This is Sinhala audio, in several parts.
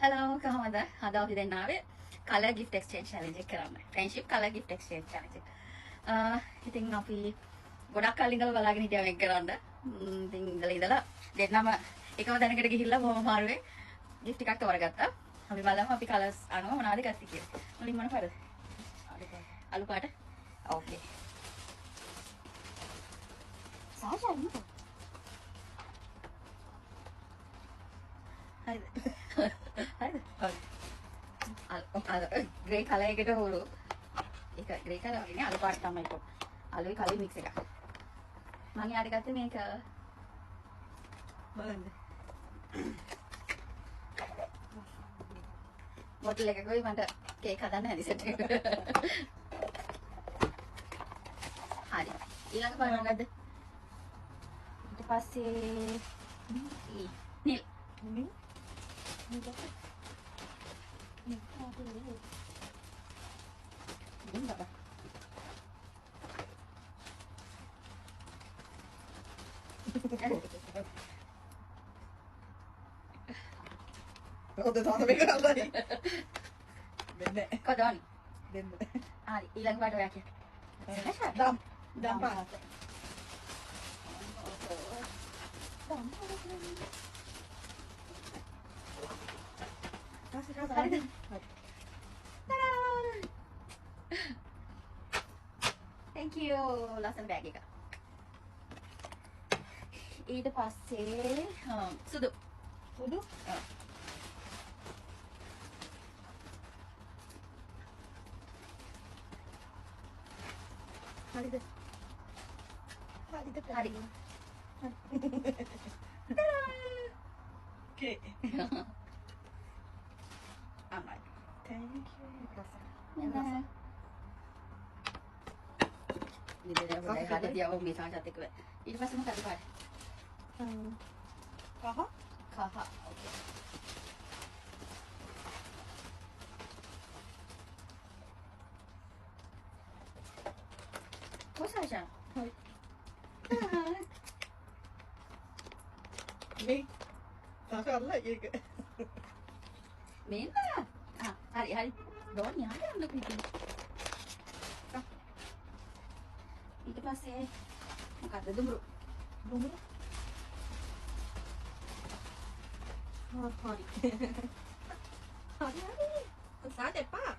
Hello, කොහමද? අද අපි දැන් ආවේ color gift exchange challenge එක කරන්න. Friendship color gift exchange challenge එක. ඉතින් අපි ගොඩක් කලින් ඉඳලා බලාගෙන හිටියා මේක කරන්න. ඉතින් ඉඳලා දෙන්නම එකම තැනකට ගිහිල්ලා බොහොම අමාරුවේ gift එකක් තෝරගත්තා. අපි බලමු අපි colors අරනවා මොනවද ගත්තේ කියලා. මුලින් මොන පාටද? අලු පාට. Okay. සාෂා නේද? හරිද? හරිද? grey color එකට හොරු. ඒක grey color වගේ නේ අලු පාට තමයි ඒක. අලුයි කලයි mix එකක්. මම යාට ගත්තේ මේක බලන්න. බොටල් එකකුයි මට කේක් හදන්න හැදි සෙට් එක. හරි. ඊළඟ පාට මොකද්ද? ඊට පස්සේ නිල්. Ote taas mikä oli? Menne. Kodoni. Menne. හරි ඊළඟ පාට ඔයා කියන්න. Dam paat. හරිද? Thank you. ලස්සන බෑග් එක. ඊට පස්සේ සුදු. Sudu? හරිද? Hadi හරි. Okay. අමයි. Thank you. මෙන්න. ඉතින් අපි හද තියව මේ සාජත් එක්ක. ඊට පස්සේ මොකද පාට? Kaha? කහ. ඕකේ. කොසාෂා? Hoi. Nee. Sasha alla ඒක. මෙන්න. හරි හරි. ඩෝනි ආන්න පිටින්. ඊට පස්සේ මොකද්ද දුඹුරු? Dumbro. Hoi. Hoi. Sasha එපා.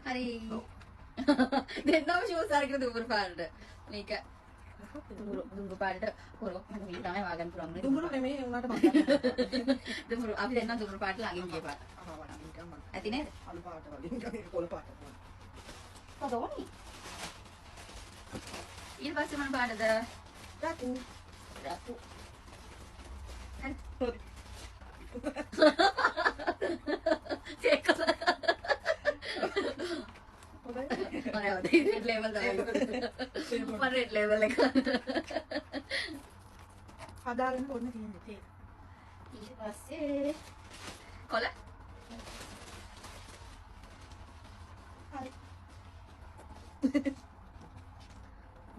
හරි. දෙන්නම ෂූස් අරගෙන දුඹුරු පාටට. මේක දුඹුරු පාටට පොරොක් මම මේ තමයි වාගන්න පුළුවන් නේ. Dumbro නෙමෙයි උනාට මම ගන්නවා. දුඹුරු අපි දෙන්නම් දුඹුරු පාට ළඟින් ගිය පාට. ඇති නේද? අලු පාට වලින් කොළ පාට. කොදෝනි. ඊට පස්සේ මොන පාටද? රතු. රතු. හරි. චෙක් කරලා. ඔය රෙඩ් ලේබල් තමයි. මම රෙඩ් ලේබල් එක. හදාගෙන පොන්න තියෙන්නේ තේ. ඊට පස්සේ කොළ. හරි.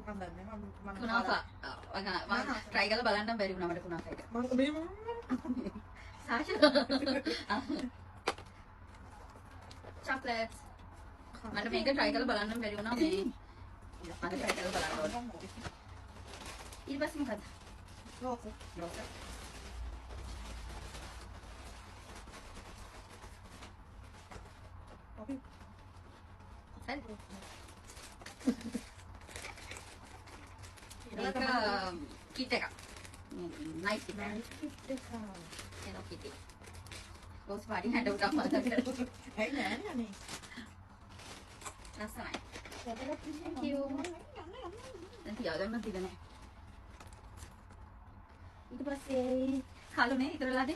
මම දන්නේ මම කුනාෆා. මම try කරලා බලන්නම් බැරි වුණා මට කුනාෆා එක. මම සාෂා. චොක්ලට්ස්. මට මේක try කරලා බලන්නම් බැරි වුණා මේ. මම try කරලා බලන්න ඕනේ. ඊට පස්සේ මොකද? රෝස. රෝස. අපි හරි. මේක කිට් එකක්. නයිස් කිට් එකක්. Hello Kitty. රෝස් පාටි හැඩ උඩක් මතක. ඇයි නෑනේ අනේ. ලස්සනයි. Thank you. දැන් තියාගන්න තිබුණේ. ඊට පස්සේ කලුනේ ඉතුරුලාද?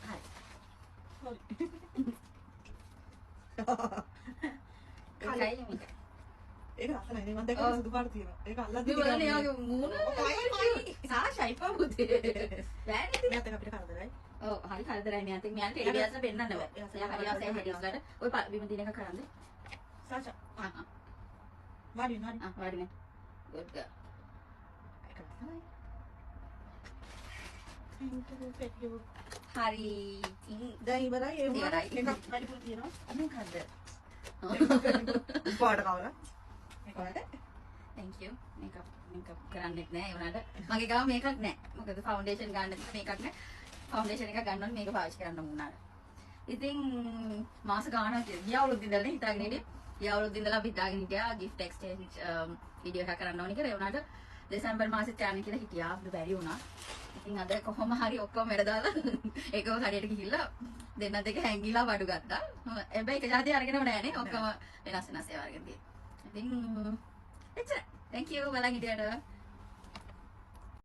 හරි. කලයි මේක. ඒක අසලයි නේ මම දැක්කේ සුදු පාට තියෙනවා. ඒක අල්ලද්දි මේ බලන්නේ යාගේ මූණ. සාෂා ඉපා පුතේ. බෑනේ. මෙයාට අපිට කරදරයි. ඔව් හරි කරදරයි මෙයාට. මෙයාට ඒඩියස්ල පෙන්නන්න බෑ. එයා හරි ආසයි හැඩියස්ලට. ඔය බිම දින එක කරන්නේ. සාෂා ආ වාඩි වෙන්න හරි. වාඩි වෙන්න. good girl. ඒක තමයි. හරි ඉතින් දැන් ඉවරයි ඒ වුණා ඉවරයි. එකක් වැඩිපුර තියෙනවා මොකද්ද උපාට කවලා ඒකට thank you මේකප් කරන්නෙත් නෑ ඒ වුණාට මගේ ගාව මේකක් නෑ මොකද ෆවුන්ඩේෂන් ගන්න මේකක් නෑ ෆවුන්ඩේෂන් එකක් ගන්න ඕනේ මේක පාවිච්චි කරන්න වුණාට ඉතින් මාස ගාණක් ගිය අවුරුද්ද ඉඳලා හිතාගෙන ඉන්නේ ගිය අවුරුද්ද ඉඳලා අපි හිතාගෙන හිටියා gift exchange වීඩියෝ එකක් කරන්න ඕනේ කියලා ඒ වුණාට දෙසැම්බර් මාසෙත් යන්න කියලා හිටියා අපිට බැරි වුණා ඉතින් අද කොහොම හරි ඔක්කොම වැඩ දාලා ඒකම හරියට ගිහිල්ලා දෙන්න දෙක හැංගිලා බඩු ගත්තා හැබැයි එක જાතිය අරගෙනම නෑනේ ඔක්කොම වෙනස් වෙනස් ඒවා අරගෙන තියෙන්නේ ඉතින් එච්චර thank you බලන් හිටියට